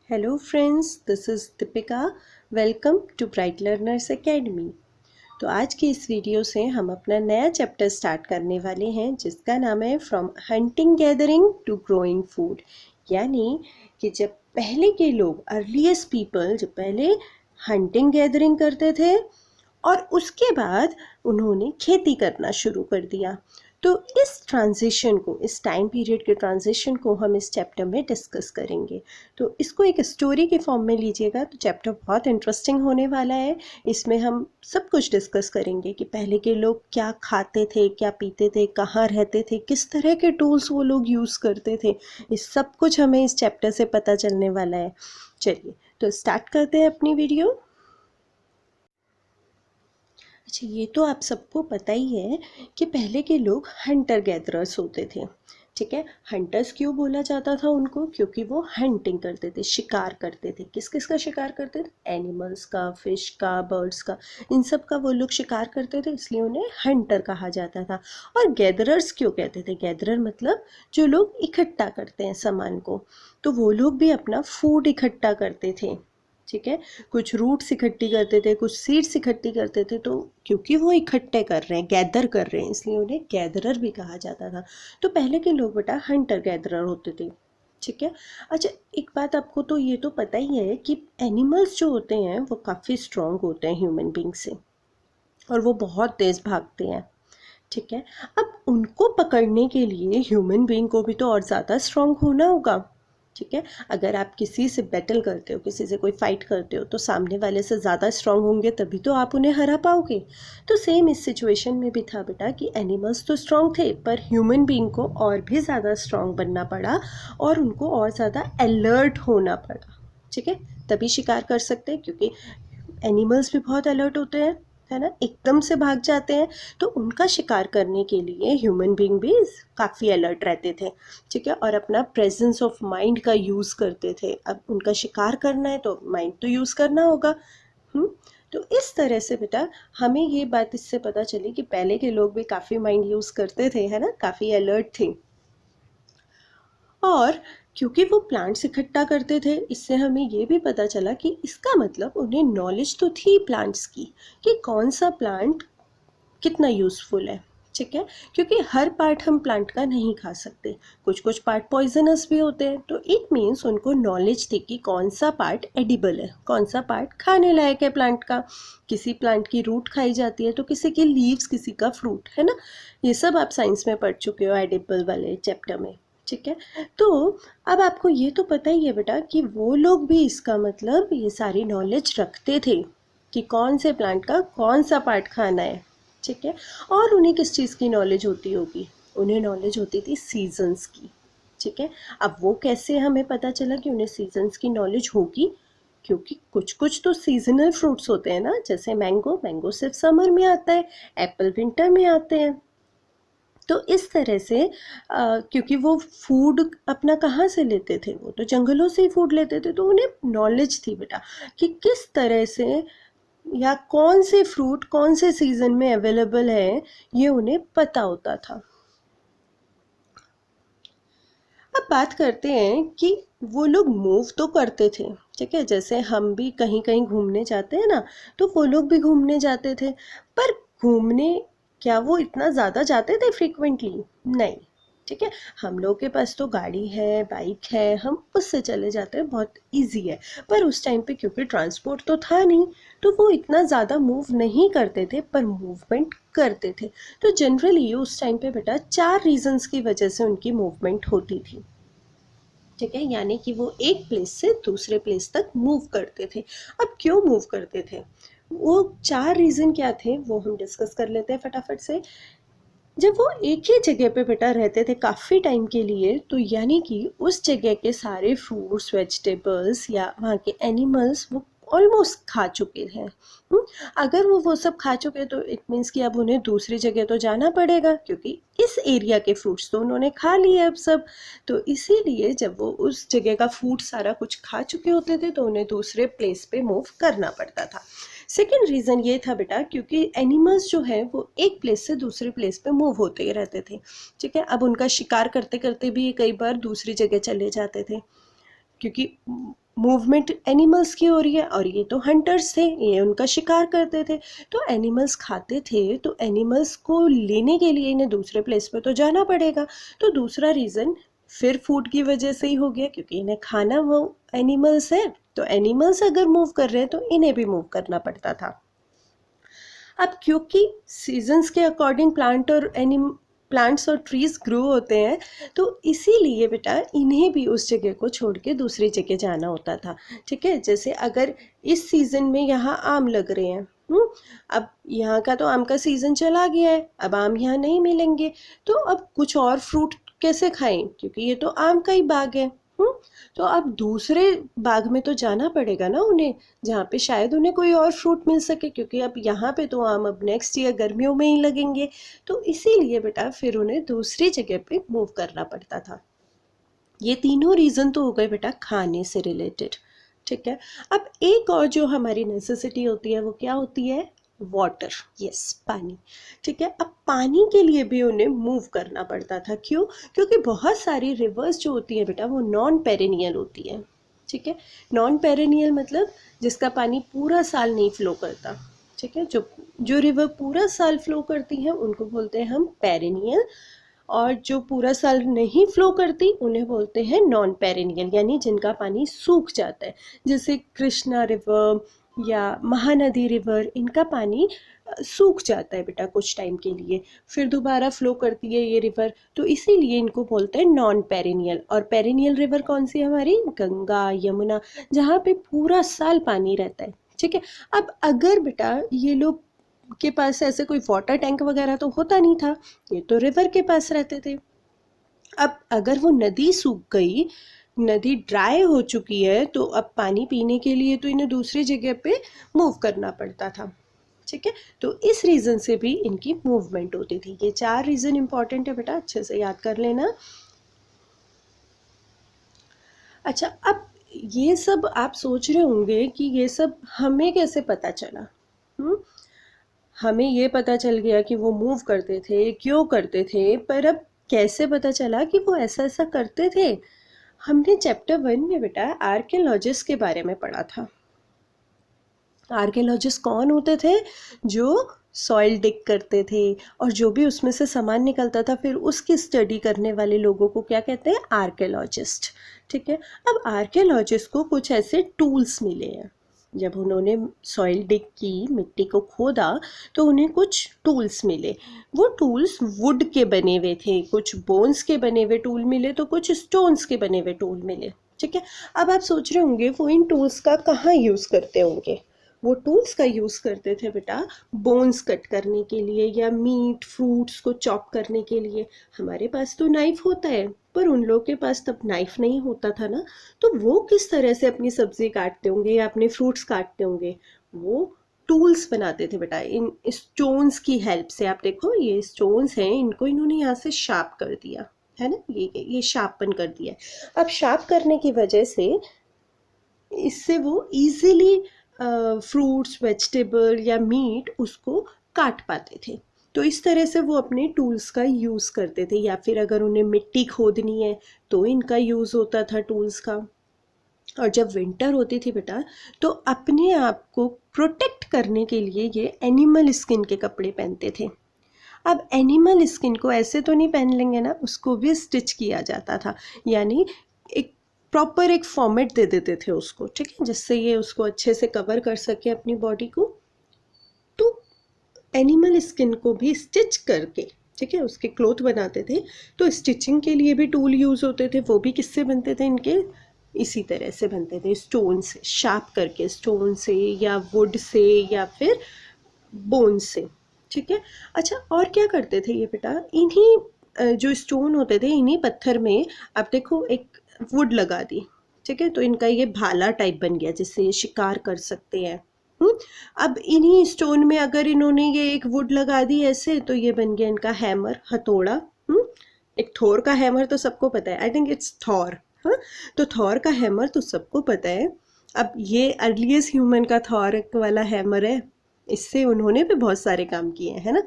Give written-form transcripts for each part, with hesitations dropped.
Hello friends, this is Deepika. Welcome to Bright Learners Academy. तो आज की इस वीडियो से हम अपना नया चैप्टर स्टार्ट करने वाले हैं जिसका नाम है from hunting gathering to growing food. यानी कि जब पहले के लोग अर्लीस्ट पीपल जब पहले हंटिंग गैदरिंग करते थे और उसके बाद उन्होंने खेती करना शुरू कर दिया। तो इस ट्रांजिशन को, इस टाइम पीरियड के ट्रांजिशन को हम इस चैप्टर में डिस्कस करेंगे। तो इसको एक स्टोरी के फॉर्म में लीजिएगा तो चैप्टर बहुत इंटरेस्टिंग होने वाला है। इसमें हम सब कुछ डिस्कस करेंगे कि पहले के लोग क्या खाते थे, क्या पीते थे, कहाँ रहते थे, किस तरह के टूल्स वो लोग यूज़ करते थे। इस सब कुछ हमें इस चैप्टर से पता चलने वाला है। चलिए तो स्टार्ट करते हैं अपनी वीडियो। अच्छा, ये तो आप सबको पता ही है कि पहले के लोग हंटर गैदरर्स होते थे। ठीक है, हंटर्स क्यों बोला जाता था उनको? क्योंकि वो हंटिंग करते थे, शिकार करते थे। किस किस का शिकार करते थे? एनिमल्स का, फिश का, बर्ड्स का, इन सब का वो लोग शिकार करते थे, इसलिए उन्हें हंटर कहा जाता था। और गैदरर्स क्यों कहते थे? गैदरर मतलब जो लोग इकट्ठा करते हैं सामान को। तो वो लोग भी अपना फूड इकट्ठा करते थे। ठीक है, कुछ रूट्स इकट्ठी करते थे, कुछ सीड्स इकट्ठी करते थे। तो क्योंकि वो इकट्ठे कर रहे हैं, गैदर कर रहे हैं, इसलिए उन्हें गैदरर भी कहा जाता था। तो पहले के लोग बेटा हंटर गैदरर होते थे। ठीक है। अच्छा, एक बात आपको तो ये तो पता ही है कि एनिमल्स जो होते हैं वो काफ़ी स्ट्रांग होते हैं ह्यूमन बींग से, और वो बहुत तेज़ भागते हैं। ठीक है, अब उनको पकड़ने के लिए ह्यूमन बीइंग को भी तो और ज़्यादा स्ट्रांग होना होगा। ठीक है, अगर आप किसी से बैटल करते हो, किसी से कोई फाइट करते हो, तो सामने वाले से ज़्यादा स्ट्रांग होंगे तभी तो आप उन्हें हरा पाओगे। तो सेम इस सिचुएशन में भी था बेटा कि एनिमल्स तो स्ट्रांग थे पर ह्यूमन बीइंग को और भी ज़्यादा स्ट्रांग बनना पड़ा और उनको और ज़्यादा अलर्ट होना पड़ा। ठीक है, तभी शिकार कर सकते हैं, क्योंकि एनिमल्स भी बहुत अलर्ट होते हैं, है ना, एकदम से भाग जाते हैं। तो उनका शिकार करने के लिए ह्यूमन बीइंग भी काफ़ी अलर्ट रहते थे। ठीक है, और अपना प्रेजेंस ऑफ माइंड का यूज़ करते थे। अब उनका शिकार करना है तो माइंड तो यूज़ करना होगा। तो इस तरह से बेटा हमें ये बात इससे पता चली कि पहले के लोग भी काफ़ी माइंड यूज़ करते थे, है ना, काफ़ी अलर्ट थे। और क्योंकि वो प्लांट्स इकट्ठा करते थे, इससे हमें ये भी पता चला कि इसका मतलब उन्हें नॉलेज तो थी प्लांट्स की कि कौन सा प्लांट कितना यूज़फुल है। ठीक है, क्योंकि हर पार्ट हम प्लांट का नहीं खा सकते, कुछ कुछ पार्ट पॉइजनस भी होते हैं। तो इट मीन्स उनको नॉलेज थी कि कौन सा पार्ट एडिबल है, कौन सा पार्ट खाने लायक है प्लांट का। किसी प्लांट की रूट खाई जाती है तो किसी की लीव्स, किसी का फ्रूट, है ना। ये सब आप साइंस में पढ़ चुके हो एडिबल वाले चैप्टर में। ठीक है, तो अब आपको ये तो पता ही है बेटा कि वो लोग भी इसका मतलब ये सारी नॉलेज रखते थे कि कौन से प्लांट का कौन सा पार्ट खाना है। ठीक है, और उन्हें किस चीज़ की नॉलेज होती होगी? उन्हें नॉलेज होती थी सीजन्स की। ठीक है, अब वो कैसे हमें पता चला कि उन्हें सीजन्स की नॉलेज होगी? क्योंकि कुछ कुछ तो सीजनल फ्रूट्स होते हैं ना, जैसे मैंगो, मैंगो सिर्फ समर में आता है, एप्पल विंटर में आते हैं। तो इस तरह से क्योंकि वो फूड अपना कहाँ से लेते थे? वो तो जंगलों से ही फूड लेते थे। तो उन्हें नॉलेज थी बेटा कि किस तरह से या कौन से फ्रूट कौन से सीजन में अवेलेबल है, ये उन्हें पता होता था। अब बात करते हैं कि वो लोग मूव तो करते थे। ठीक है, जैसे हम भी कहीं कहीं घूमने जाते हैं ना, तो वो लोग भी घूमने जाते थे। पर घूमने क्या वो इतना ज़्यादा जाते थे फ्रीक्वेंटली? नहीं। ठीक है, हम लोग के पास तो गाड़ी है, बाइक है, हम उससे चले जाते हैं, बहुत इजी है। पर उस टाइम पे क्योंकि ट्रांसपोर्ट तो था नहीं, तो वो इतना ज़्यादा मूव नहीं करते थे, पर मूवमेंट करते थे। तो जनरली उस टाइम पे बेटा 4 रीजंस की वजह से उनकी मूवमेंट होती थी। ठीक है, यानी कि वो एक प्लेस से दूसरे प्लेस तक मूव करते थे। अब क्यों मूव करते थे? वो 4 रीज़न क्या थे वो हम डिस्कस कर लेते हैं फटाफट से। जब वो एक ही जगह पे बेटा रहते थे काफ़ी टाइम के लिए, तो यानी कि उस जगह के सारे फ्रूट्स, वेजिटेबल्स या वहाँ के एनिमल्स वो ऑलमोस्ट खा चुके हैं। अगर वो सब खा चुके तो इट मीन्स कि अब उन्हें दूसरी जगह तो जाना पड़ेगा, क्योंकि इस एरिया के फ्रूट्स तो उन्होंने खा लिए अब सब। तो इसीलिए जब वो उस जगह का फूड सारा कुछ खा चुके होते थे तो उन्हें दूसरे प्लेस पे मूव करना पड़ता था। सेकेंड रीज़न ये था बेटा क्योंकि एनिमल्स जो है वो एक प्लेस से दूसरे प्लेस पे मूव होते ही रहते थे। ठीक है, अब उनका शिकार करते करते भी कई बार दूसरी जगह चले जाते थे, क्योंकि मूवमेंट एनिमल्स की हो रही है और ये तो हंटर्स थे, ये उनका शिकार करते थे, तो एनिमल्स खाते थे, तो एनिमल्स को लेने के लिए इन्हें दूसरे प्लेस पे तो जाना पड़ेगा। तो दूसरा रीज़न फिर फूड की वजह से ही हो गया, क्योंकि इन्हें खाना वो एनिमल्स है, तो एनिमल्स अगर मूव कर रहे हैं तो इन्हें भी मूव करना पड़ता था। अब क्योंकि सीजन्स के अकॉर्डिंग प्लांट्स और ट्रीज ग्रो होते हैं, तो इसीलिए बेटा इन्हें भी उस जगह को छोड़ के दूसरी जगह जाना होता था। ठीक है, जैसे अगर इस सीज़न में यहाँ आम लग रहे हैं, अब यहाँ का तो आम का सीज़न चला गया है, अब आम यहाँ नहीं मिलेंगे, तो अब कुछ और फ्रूट कैसे खाएं, क्योंकि ये तो आम का ही बाग है। तो अब दूसरे बाग में तो जाना पड़ेगा ना उन्हें, जहाँ पे शायद उन्हें कोई और फ्रूट मिल सके, क्योंकि अब यहाँ पे तो आम अब नेक्स्ट ईयर गर्मियों में ही लगेंगे। तो इसीलिए बेटा फिर उन्हें दूसरी जगह पे मूव करना पड़ता था। ये तीनों रीज़न तो हो गए बेटा खाने से रिलेटेड। ठीक है, अब एक और जो हमारी नेसेसिटी होती है वो क्या होती है, वाटर, यस पानी। ठीक है, अब पानी के लिए भी उन्हें मूव करना पड़ता था। क्यों? क्योंकि बहुत सारी रिवर्स जो होती है बेटा वो नॉन पेरेनियल होती है। ठीक है, नॉन पेरेनियल मतलब जिसका पानी पूरा साल नहीं फ्लो करता। ठीक है, जो रिवर पूरा साल फ्लो करती हैं उनको बोलते हैं हम पेरेनियल, और जो पूरा साल नहीं फ्लो करती उन्हें बोलते हैं नॉन पेरेनियल, यानी जिनका पानी सूख जाता है। जैसे कृष्णा रिवर या महानदी रिवर, इनका पानी सूख जाता है बेटा कुछ टाइम के लिए, फिर दोबारा फ्लो करती है ये रिवर, तो इसीलिए इनको बोलते हैं नॉन पेरेनियल। और पेरेनियल रिवर कौन सी हमारी, गंगा, यमुना, जहाँ पे पूरा साल पानी रहता है। ठीक है, अब अगर बेटा ये लोग के पास ऐसे कोई वाटर टैंक वगैरह तो होता नहीं था, ये तो रिवर के पास रहते थे। अब अगर वो नदी सूख गई, नदी ड्राई हो चुकी है, तो अब पानी पीने के लिए तो इन्हें दूसरी जगह पे मूव करना पड़ता था। ठीक है, तो इस रीज़न से भी इनकी मूवमेंट होती थी। ये 4 रीज़न इंपॉर्टेंट है बेटा, अच्छे से याद कर लेना। अच्छा, अब ये सब आप सोच रहे होंगे कि ये सब हमें कैसे पता चला। हमें ये पता चल गया कि वो मूव करते थे, क्यों करते थे, पर अब कैसे पता चला कि वो ऐसा ऐसा करते थे। हमने चैप्टर 1 में बेटा आर्कियोलॉजिस्ट के बारे में पढ़ा था। आर्कियोलॉजिस्ट कौन होते थे, जो सॉइल डिग करते थे और जो भी उसमें से सामान निकलता था फिर उसकी स्टडी करने वाले लोगों को क्या कहते हैं, आर्कियोलॉजिस्ट। ठीक है, अब आर्कियोलॉजिस्ट को कुछ ऐसे टूल्स मिले हैं। जब उन्होंने सॉइल डिग की, मिट्टी को खोदा, तो उन्हें कुछ टूल्स मिले। वो टूल्स वुड के बने हुए थे, कुछ बोन्स के बने हुए टूल मिले, तो कुछ स्टोन्स के बने हुए टूल मिले। ठीक है, अब आप सोच रहे होंगे वो इन टूल्स का कहाँ यूज़ करते होंगे। वो टूल्स का यूज़ करते थे बेटा बोन्स कट करने के लिए या मीट फ्रूट्स को चॉप करने के लिए। हमारे पास तो नाइफ होता है, पर उन लोगों के पास तब नाइफ नहीं होता था ना, तो वो किस तरह से अपनी सब्जी काटते होंगे या अपने फ्रूट्स काटते होंगे। वो टूल्स बनाते थे बेटा इन स्टोन्स की हेल्प से। आप देखो ये स्टोन्स हैं, इनको इन्होंने यहाँ से शार्प कर दिया है ना, ये शार्पन कर दिया। अब शार्प करने की वजह से इससे वो इजीली फ्रूट्स, वेजिटेबल या मीट उसको काट पाते थे। तो इस तरह से वो अपने टूल्स का यूज़ करते थे, या फिर अगर उन्हें मिट्टी खोदनी है तो इनका यूज़ होता था टूल्स का। और जब विंटर होती थी बेटा, तो अपने आप को प्रोटेक्ट करने के लिए ये एनिमल स्किन के कपड़े पहनते थे। अब एनिमल स्किन को ऐसे तो नहीं पहन लेंगे ना, उसको भी स्टिच किया जाता था, यानी एक प्रॉपर एक फॉर्मेट दे देते थे उसको। ठीक है, जिससे ये उसको अच्छे से कवर कर सके अपनी बॉडी को। तो एनिमल स्किन को भी स्टिच करके, ठीक है, उसके क्लोथ बनाते थे। तो स्टिचिंग के लिए भी टूल यूज़ होते थे, वो भी किससे बनते थे, इनके इसी तरह से बनते थे, स्टोन से, शार्प करके स्टोन से या वुड से या फिर बोन से। ठीक है, अच्छा और क्या करते थे ये बेटा, इन्हीं जो स्टोन होते थे इन्हीं पत्थर में आप देखो एक वुड लगा दी। ठीक है, तो इनका ये भाला टाइप बन गया जिससे ये शिकार कर सकते हैं। अब इन्हीं स्टोन में अगर इन्होंने ये एक वुड लगा दी ऐसे, तो ये बन गया इनका हैमर, हथौड़ा। एक थोर का हैमर तो सबको पता है, आई थिंक इट्स थॉर। हाँ, तो थॉर का हैमर तो सबको पता है। अब ये अर्लीस्ट ह्यूमन का थॉर वाला हैमर है, इससे उन्होंने भी बहुत सारे काम किए हैं, है ना।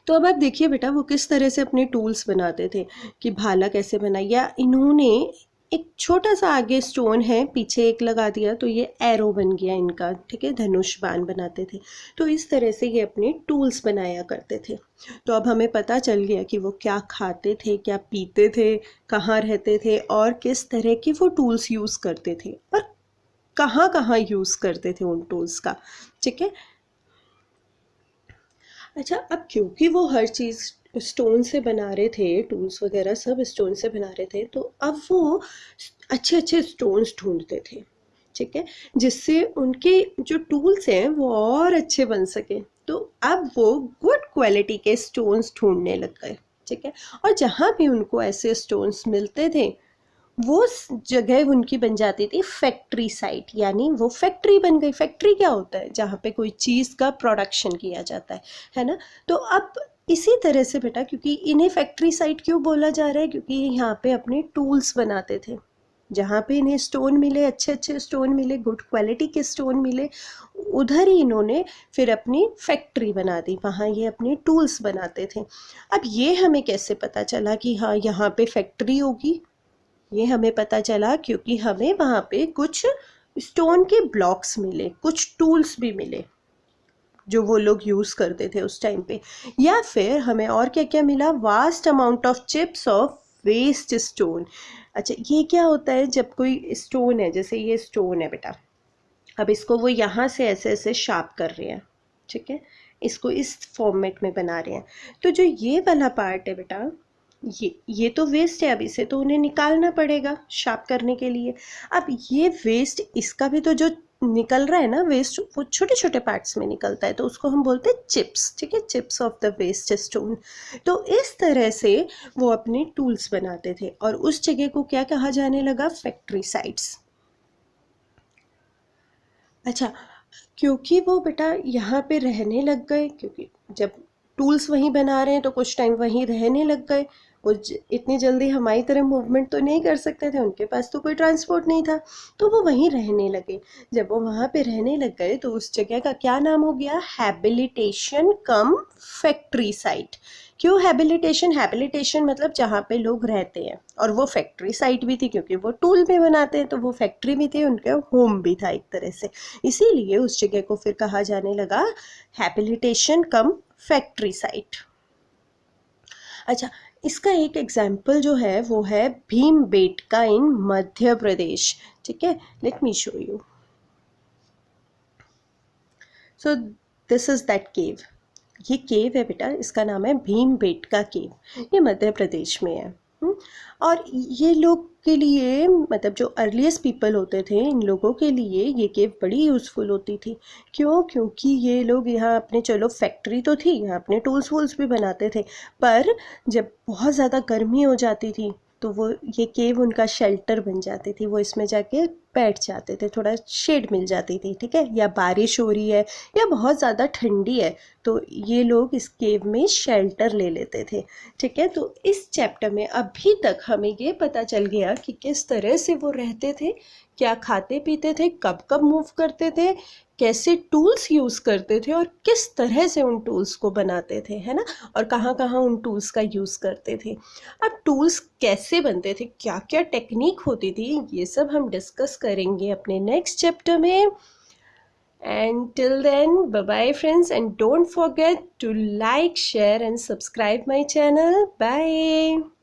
तो अब आप देखिए बेटा वो किस तरह से अपने टूल्स बनाते थे, कि भाला कैसे बना, या इन्होंने एक छोटा सा आगे स्टोन है, पीछे एक लगा दिया तो ये एरो बन गया इनका, ठीक है, धनुष बाण बनाते थे। तो इस तरह से ये अपने टूल्स बनाया करते थे। तो अब हमें पता चल गया कि वो क्या खाते थे, क्या पीते थे, कहाँ रहते थे और किस तरह के वो टूल्स यूज़ करते थे और कहाँ कहाँ यूज़ करते थे उन टूल्स का, ठीक है। अच्छा, अब क्योंकि वो हर चीज़ स्टोन से बना रहे थे, टूल्स वगैरह सब स्टोन से बना रहे थे, तो अब वो अच्छे अच्छे स्टोन्स ढूंढते थे, ठीक है, जिससे उनके जो टूल्स हैं वो और अच्छे बन सके। तो अब वो गुड क्वालिटी के स्टोन्स ढूंढने लग गए, ठीक है। और जहाँ भी उनको ऐसे स्टोन्स मिलते थे वो जगह उनकी बन जाती थी फैक्ट्री साइट, यानी वो फैक्ट्री बन गई। फैक्ट्री क्या होता है? जहाँ पे कोई चीज़ का प्रोडक्शन किया जाता है ना। तो अब इसी तरह से बेटा, क्योंकि इन्हें फैक्ट्री साइट क्यों बोला जा रहा है? क्योंकि यहाँ पे अपने टूल्स बनाते थे, जहाँ पे इन्हें स्टोन मिले, अच्छे अच्छे स्टोन मिले, गुड क्वालिटी के स्टोन मिले, उधर ही इन्होंने फिर अपनी फैक्ट्री बना दी, वहाँ ये अपने टूल्स बनाते थे। अब ये हमें कैसे पता चला कि हाँ यहाँ पे फैक्ट्री होगी? ये हमें पता चला क्योंकि हमें वहाँ पे कुछ स्टोन के ब्लॉक्स मिले, कुछ टूल्स भी मिले जो वो लोग यूज़ करते थे उस टाइम पे। या फिर हमें और क्या क्या मिला? Vast amount of chips of waste stone. अच्छा, ये क्या होता है? जब कोई स्टोन है, जैसे ये स्टोन है बेटा, अब इसको वो यहाँ से ऐसे ऐसे शार्प कर रहे हैं, ठीक है, इसको इस फॉर्मेट में बना रहे हैं। तो जो ये वाला पार्ट है बेटा, ये तो वेस्ट है, अब इसे तो उन्हें निकालना पड़ेगा शार्प करने के लिए। अब ये वेस्ट, इसका भी तो जो निकल रहा है ना वेस्ट, वो छोटे छोटे पार्ट्स में निकलता है, तो उसको हम बोलते हैं चिप्स, ठीक है, chips of the waste stone. तो इस तरह से वो अपने टूल्स बनाते थे और उस जगह को क्या कहा जाने लगा? Factory sites. अच्छा, क्योंकि वो बेटा यहाँ पे रहने लग गए, क्योंकि जब टूल्स वहीं बना रहे हैं तो कुछ टाइम वहीं रहने लग गए। वो इतनी जल्दी हमारी तरह मूवमेंट तो नहीं कर सकते थे, उनके पास तो कोई ट्रांसपोर्ट नहीं था, तो वो वहीं रहने लगे। जब वो वहाँ पे रहने लग गए तो उस जगह का क्या नाम हो गया? हैबिलिटेशन कम फैक्ट्री साइट। क्यों हैबिलिटेशन? हैबिलिटेशन मतलब जहाँ पे लोग रहते हैं, और वो फैक्ट्री साइट भी थी क्योंकि वो टूल भी बनाते हैं, तो वो फैक्ट्री भी थी, उनके होम भी था एक तरह से। इसीलिए उस जगह को फिर कहा जाने लगा हैबिलिटेशन कम फैक्ट्री साइट। अच्छा, इसका एक एग्जाम्पल जो है वो है भीमबेटका इन मध्य प्रदेश, ठीक है, let me show you. So this is that केव। ये केव है बेटा, इसका नाम है भीमबेटका केव, ये मध्य प्रदेश में है। और ये लोग के लिए, मतलब जो अर्लीस्ट पीपल होते थे, इन लोगों के लिए ये केव बड़ी यूज़फुल होती थी। क्यों? क्योंकि ये लोग यहाँ अपने, चलो फैक्ट्री तो थी, यहाँ अपने टूल्स वूल्स भी बनाते थे, पर जब बहुत ज़्यादा गर्मी हो जाती थी तो वो ये केव उनका शेल्टर बन जाती थी, वो इसमें जाके बैठ जाते थे, थोड़ा शेड मिल जाती थी, ठीक है। या बारिश हो रही है या बहुत ज़्यादा ठंडी है तो ये लोग इस केव में शेल्टर ले लेते थे, ठीक है। तो इस चैप्टर में अभी तक हमें ये पता चल गया कि किस तरह से वो रहते थे, क्या खाते पीते थे, कब कब मूव करते थे, कैसे टूल्स यूज़ करते थे और किस तरह से उन टूल्स को बनाते थे, है ना, और कहाँ कहाँ उन टूल्स का यूज़ करते थे। अब टूल्स कैसे बनते थे, क्या क्या टेक्निक होती थी, ये सब हम डिस्कस करेंगे अपने नेक्स्ट चैप्टर में। And till then, bye bye friends, and don't forget to like, share and subscribe my channel. Bye.